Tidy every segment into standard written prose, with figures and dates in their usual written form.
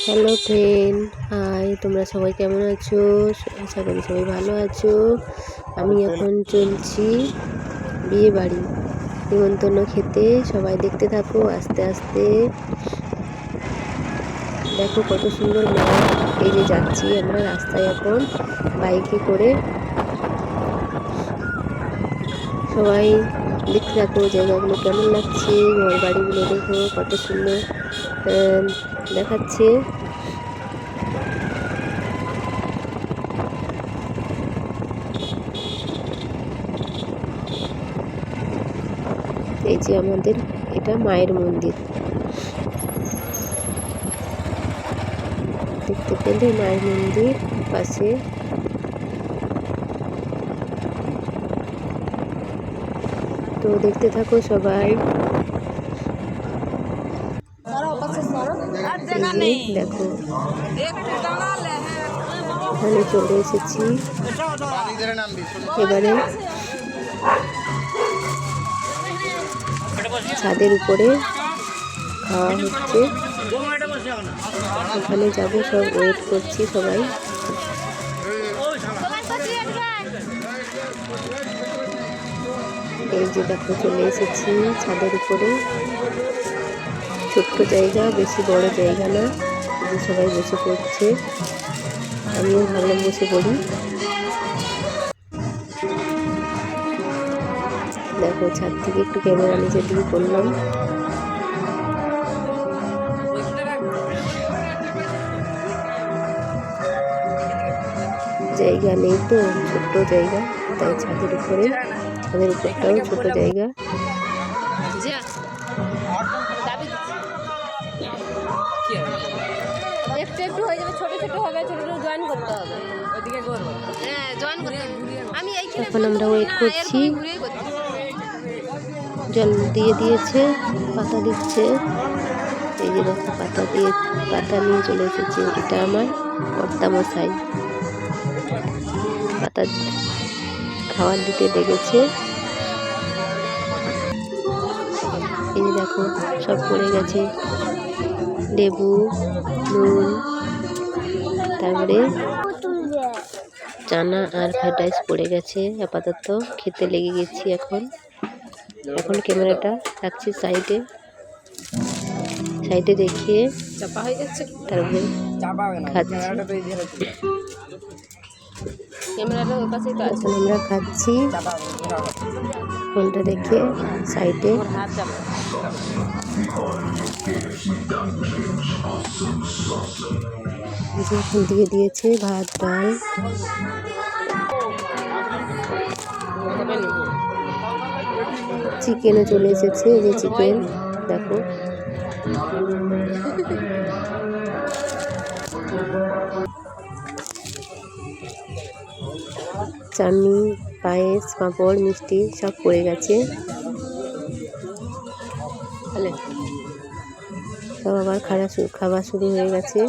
Hello friend, high. তোমরা সবাই কেমন আছো? আশা করি সবাই ভালো আছো। আমি এখন চলছি বিয়ে বাড়ি নিমন্ত্রণ খেতে। সবাই দেখতে থাকো আস্তে আস্তে। দেখো কত সুন্দর মাঠ। এই যে যাচ্ছি আমরা রাস্তায় এখন বাইকে করে। সবাই দেখতে থাকো জায়গাগুলো কেমন লাগছে। ঘর বাড়িগুলো দেখো কত সুন্দর দেখাচ্ছে। এই যে আমাদের এটা মায়ের মন্দির, দেখতে পেলে মায়ের মন্দির পাশে। তো দেখতে থাকো সবাই। দেখো এখানে চলে এসেছি। এবারে ছাদের উপরে খাওয়া হচ্ছে, ওখানে যাবো। সব ওয়েট করছি সবাই। এই যে দেখো চলে এসেছি ছাদের উপরে। ছোট্ট জায়গা, বেশি বড় জায়গা না। যে সবাই বসে পড়ছে, আমিও ভাবলাম বসে পড়ি। দেখো ছাদ থেকে একটু ক্যামেরা নিচে দিয়ে করলাম। জায়গা নেই তো, ছোট্ট জায়গা, তাই ছাদের উপরে। ছাদের উপরটাও ছোট জায়গা। একটু হয়ে যাবে, ছোট ছোট হবে, ছোট ছোট জয়েন করতে হবে। ওইদিকে করব, হ্যাঁ জয়েন করতে। আমি এইখানে এখন আমরা ওয়েট করছি। জল দিয়ে দিয়েছে, পাতা দিচ্ছে। এই যে দেখো পাতা নিয়ে চলে এসেছে। এটা আমার কর্তামশাই পাতা খাবার দিতে লেগেছে। এই যে দেখো সব পড়ে গেছে, লেবু, নুন, তারপরে চানা আর ফ্রাইড রাইস পড়ে গেছে। আপাতত খেতে লেগে গেছি এখন। ক্যামেরাটা রাখছি সাইডে রেখে চাপা হয়ে যাচ্ছে, তারপরে খাচ্ছি। ক্যামেরাটা ওর কাছেই তো আছে। এখন আমরা খাচ্ছি ফোনটা রেখে সাইডে। হাত চাপা। এখন দিয়ে দিয়েছে ভাত, ডাল। চিকেনও চলে এসেছে। এই যে চিকেন দেখো। চাটনি, পায়েস, পাঁপড়, মিষ্টি সব পড়ে গেছে। সব আবার খাওয়া শুরু হয়ে গেছে।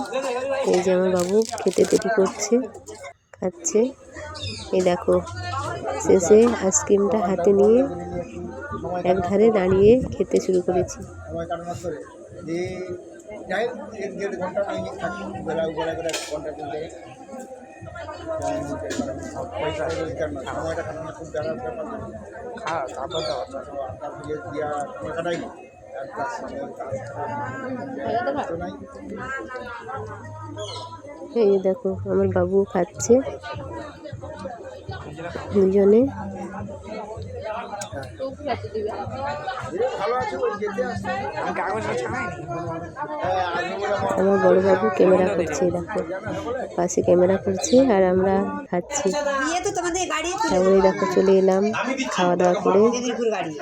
এই যে আমার বাবু খেতে দেরি করছে, খাচ্ছে। এই দেখো শেষে আইসক্রিমটা হাতে নিয়ে এক ধারে দাঁড়িয়ে খেতে শুরু করেছি। এই দেখো আমার বাবু খাচ্ছে, দুজনে। আমার বড় বাবু ক্যামেরা করছে, দেখো পাশে ক্যামেরা করছে আর আমরা খাচ্ছি। তারপরে দেখো চলে এলাম খাওয়া দাওয়া করে।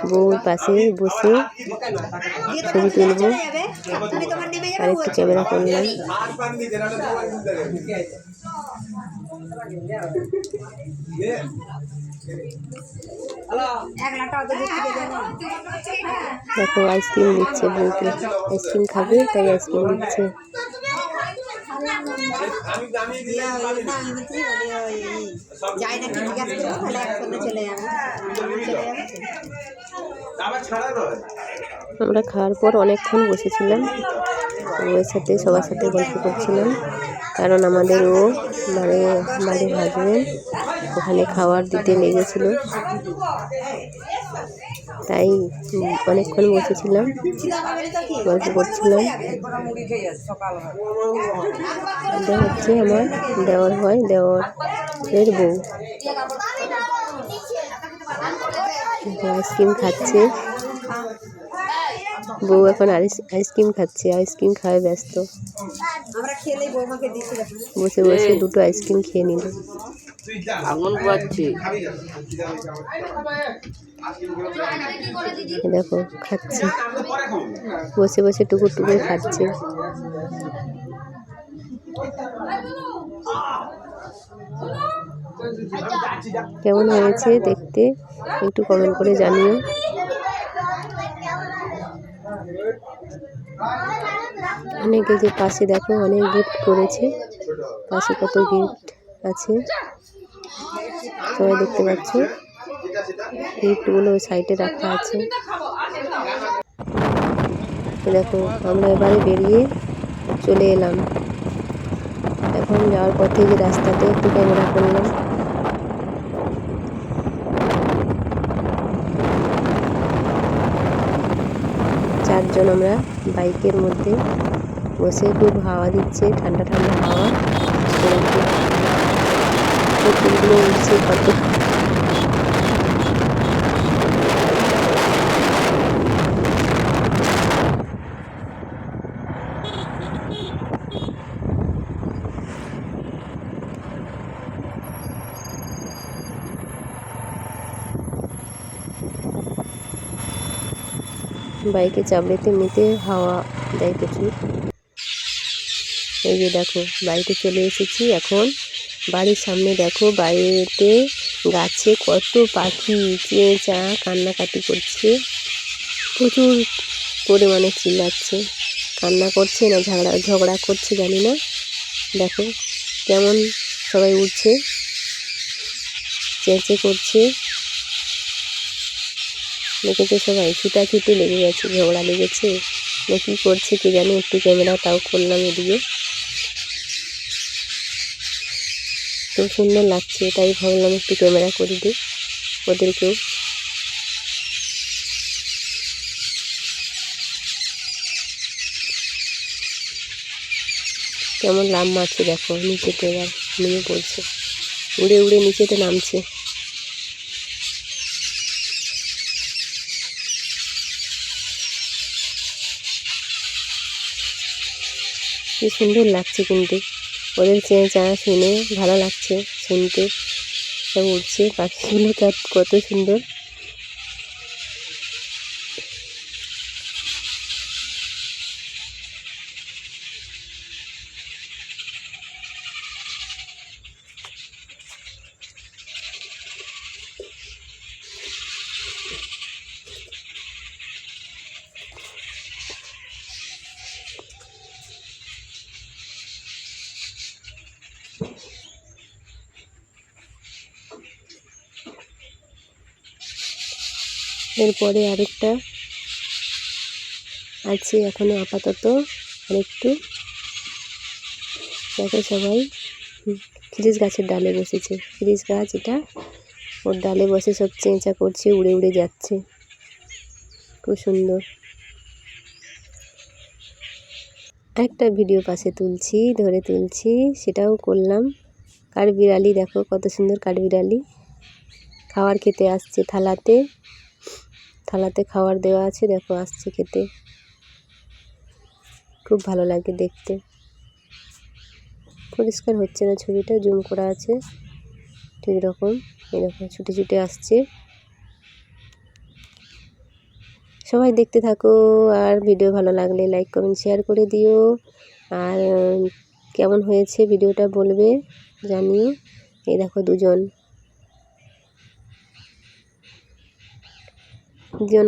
বউর পাশে বসে ছবি তুলবো, আর একটু ক্যামেরা করলাম। দেখো আইসক্রিম দিচ্ছে বউকে, আইসক্রিম খাবে তাই আইসক্রিম দিচ্ছে। আমরা খাওয়ার পর অনেকক্ষণ বসেছিলাম। বউয়ের সাথে সবার সাথে গল্প করছিলাম, কারণ আমাদের ও মানে বাড়ির হাজবেন্ড ওখানে খাবার দিতে লেগেছিল, তাই অনেকক্ষণ বসেছিলাম, গল্প করছিলাম। এটা হচ্ছে আমার দেওর হয়, দেওরের বউ। আইসক্রিম খাচ্ছে বউ, এখন আইসক্রিম খাচ্ছে, আইসক্রিম খাওয়ায় ব্যস্ত। বসে বসে দুটো আইসক্রিম খেয়ে নিল। দেখো খাচ্ছে, বসে বসে টুকুর টুকুর খাচ্ছে। কেমন হয়েছে দেখতে একটু কমেন্ট করে জানিও। অনেকে যে পাশে দেখো অনেক গিফট করেছে, পাশে কত গিফট আছে সবাই দেখতে পাচ্ছ, গিফটগুলো ওই সাইডে রাখা আছে। দেখো আমরা এবারে বেরিয়ে চলে এলাম, এখন যাওয়ার পথে যে রাস্তাতে একটু ক্যামেরা করলাম। চারজন আমরা বাইকের মধ্যে বসে, খুব হাওয়া দিচ্ছে, ঠান্ডা ঠান্ডা হাওয়া, ফুলগুলো উঠছে কত। বাইকে চাপলে তো এমনিতে হাওয়া দেয় প্রচুর। এই যে দেখো বাড়িতে চলে এসেছি, এখন বাড়ির সামনে দেখো বাড়িতে গাছে কত পাখি চেয়ে চা কান্নাকাটি করছে, প্রচুর পরিমাণে চিল্লাচ্ছে, কান্না করছে না ঝগড়া করছে জানি না। দেখো কেমন সবাই উঠছে, চেঁচে করছে, দেখেছে সবাই ছুটাছুটি লেগে গেছে, ঝগড়া লেগেছে না কি করছে কে জানি। একটু ক্যামেরা তাও করলাম এদিকে, খুব সুন্দর লাগছে, তাই ভাবলাম একটু ক্যামেরা করে দিই ওদেরকেও। কেমন লাম মারছে দেখো নিচেতে, এবার নেমে পড়ছে, উড়ে উড়ে নিচেতে নামছে। কি সুন্দর লাগছে কিন্তু ওদের চেঁচা শুনে, ভালো লাগছে শুনতে। সব উঠছে পাখিগুলো, তার কত সুন্দর। এরপরে আরেকটা আছে, এখনো আপাতত আরেকটু। দেখো সবাই খিরিস গাছের ডালে বসেছে, খিরিস গাছ এটা, ওর ডালে বসে সব চেঁচা করছে, উড়ে উড়ে যাচ্ছে, খুব সুন্দর। একটা ভিডিও পাশে তুলছি, ধরে তুলছি, সেটাও করলাম। কাঠবিড়ালি দেখো কত সুন্দর, কাঠবিড়ালি খাবার খেতে আসছে, থালাতে খাবার দেওয়া আছে, দেখো আসছে খেতে, খুব ভালো লাগে দেখতে। পরিষ্কার হচ্ছে না, ছবিটা জুম করা আছে ঠিক রকম, এরকম ছুটে ছুটে আসছে। সবাই দেখতে থাকো, আর ভিডিও ভালো লাগলে লাইক কমেন্ট শেয়ার করে দিও, আর কেমন হয়েছে ভিডিওটা বলবে জানিও। এই দেখো দুজন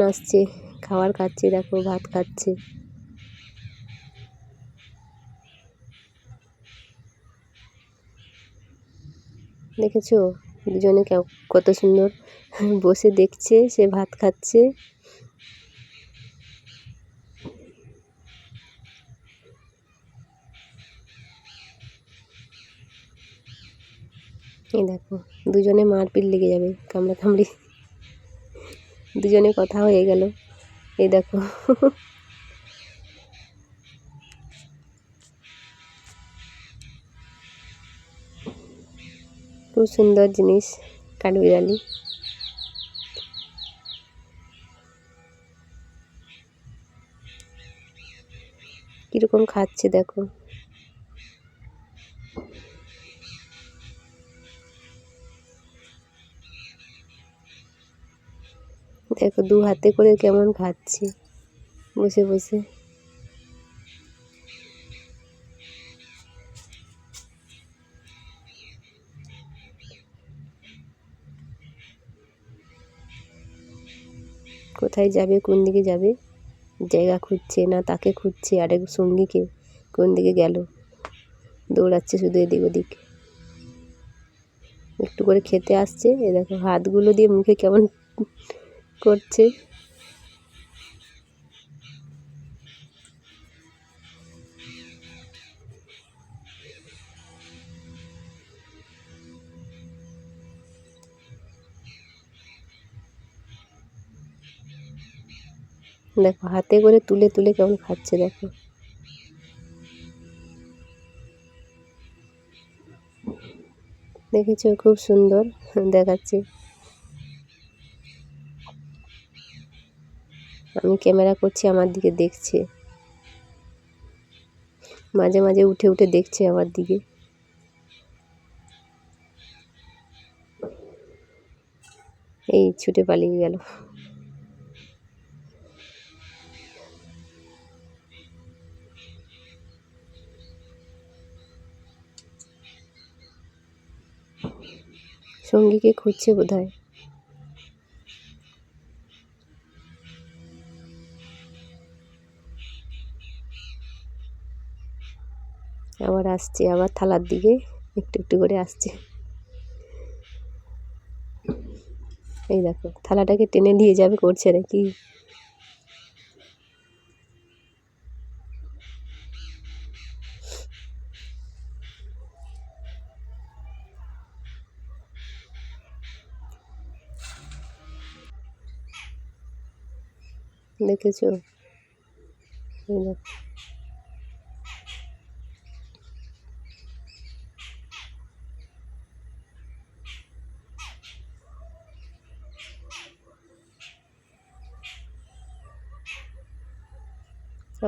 আসছে, খাবার খাচ্ছে, দেখো ভাত খাচ্ছে। দেখেছো দুজনে কত সুন্দর বসে দেখছে, সে ভাত খাচ্ছে। এই দেখো দুজনে মারপিট লেগে যাবে, কামড়াকামড়ি, দুজনে কথা হয়ে গেল। এই দেখো খুব সুন্দর জিনিস কাঠবিড়ালি। কিরকম খাচ্ছে দেখো। দেখো দু হাতে করে কেমন খাচ্ছে বসে বসে। কোথায় যাবে, কোন দিকে যাবে, জায়গা খুঁজছে না তাকে খুঁজছে, আরেক সঙ্গীকে কোন দিকে গেল, দৌড়াচ্ছে শুধু এদিক ওদিক। একটু করে খেতে আসছে, এ দেখো হাতগুলো দিয়ে মুখে কেমন করছে। দেখো হাতে করে তুলে তুলে কেমন খাচ্ছে দেখো। দেখেছো খুব সুন্দর দেখাচ্ছে। আমি ক্যামেরা করছি, আমার দিকে দেখছে, মাঝে মাঝে উঠে উঠে দেখছে আমার দিকে। এই ছুটে পালিয়ে গেল। সঙ্গীকে খুঁজছে বোধহয়। আবার আসছে, আবার থালার দিকে একটু একটু করে আসছে। এই দেখো থালাটাকে টেনে নিয়ে যাবে করছে নাকি। দেখেছো, এই দেখো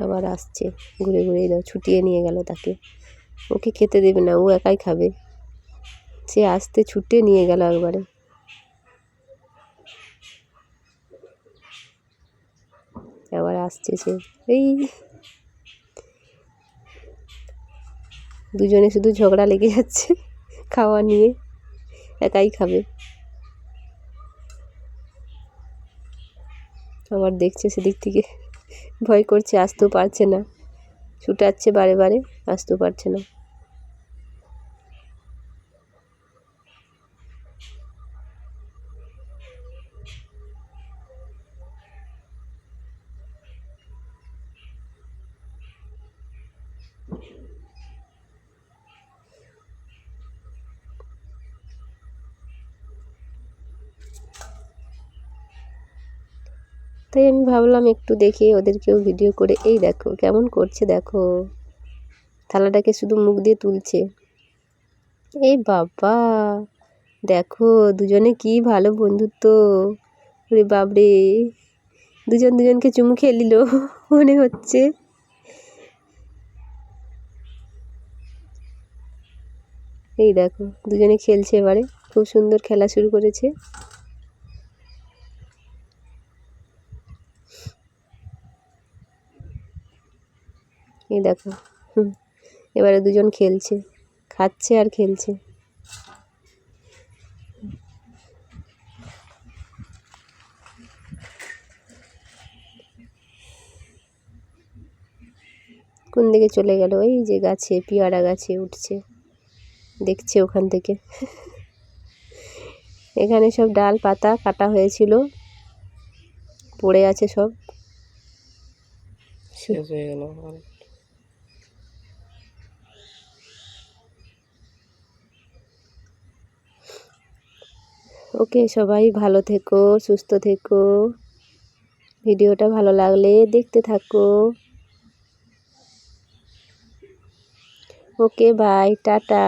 আবার আসছে ঘুরে ঘুরে। দাও ছুটিয়ে নিয়ে গেল তাকে, ওকে খেতে দেবে না, ও একাই খাবে। সে আসতে ছুটে নিয়ে গেল একবারে। আবার আসছে সে। এই দুজনে শুধু ঝগড়া লেগে যাচ্ছে খাওয়া নিয়ে, একাই খাবে। আবার দেখছে সেদিক থেকে, ভয় করছে, আসতেও পারছে না, ছুটাচ্ছে বারে বারে, আসতেও পারছে না। তাই আমি ভাবলাম একটু দেখি ওদেরকেও ভিডিও করে। এই দেখো কেমন করছে দেখো, থালাটাকে শুধু মুখ দিয়ে তুলছে। এই বাবা দেখো দুজনে কি ভালো বন্ধুত্ব। ওরে বাবরে, দুজন দুজনকে চুমু খেয়ে নিল মনে হচ্ছে। এই দেখো দুজনে খেলছে, এবারে খুব সুন্দর খেলা শুরু করেছে। এই দেখো এবারে দুজন খেলছে, খাচ্ছে আর খেলছে। কোন দিকে চলে গেল, এই যে গাছে, পেয়ারা গাছে উঠছে, দেখছে ওখান থেকে। এখানে সব ডাল পাতা কাটা হয়েছিল, পড়ে আছে সব, শেষ হয়ে গেল। ওকে, সবাই ভালো থেকো, সুস্থ থেকো। ভিডিওটা ভালো লাগলে দেখতে থাকো। ওকে, বাই, টাটা।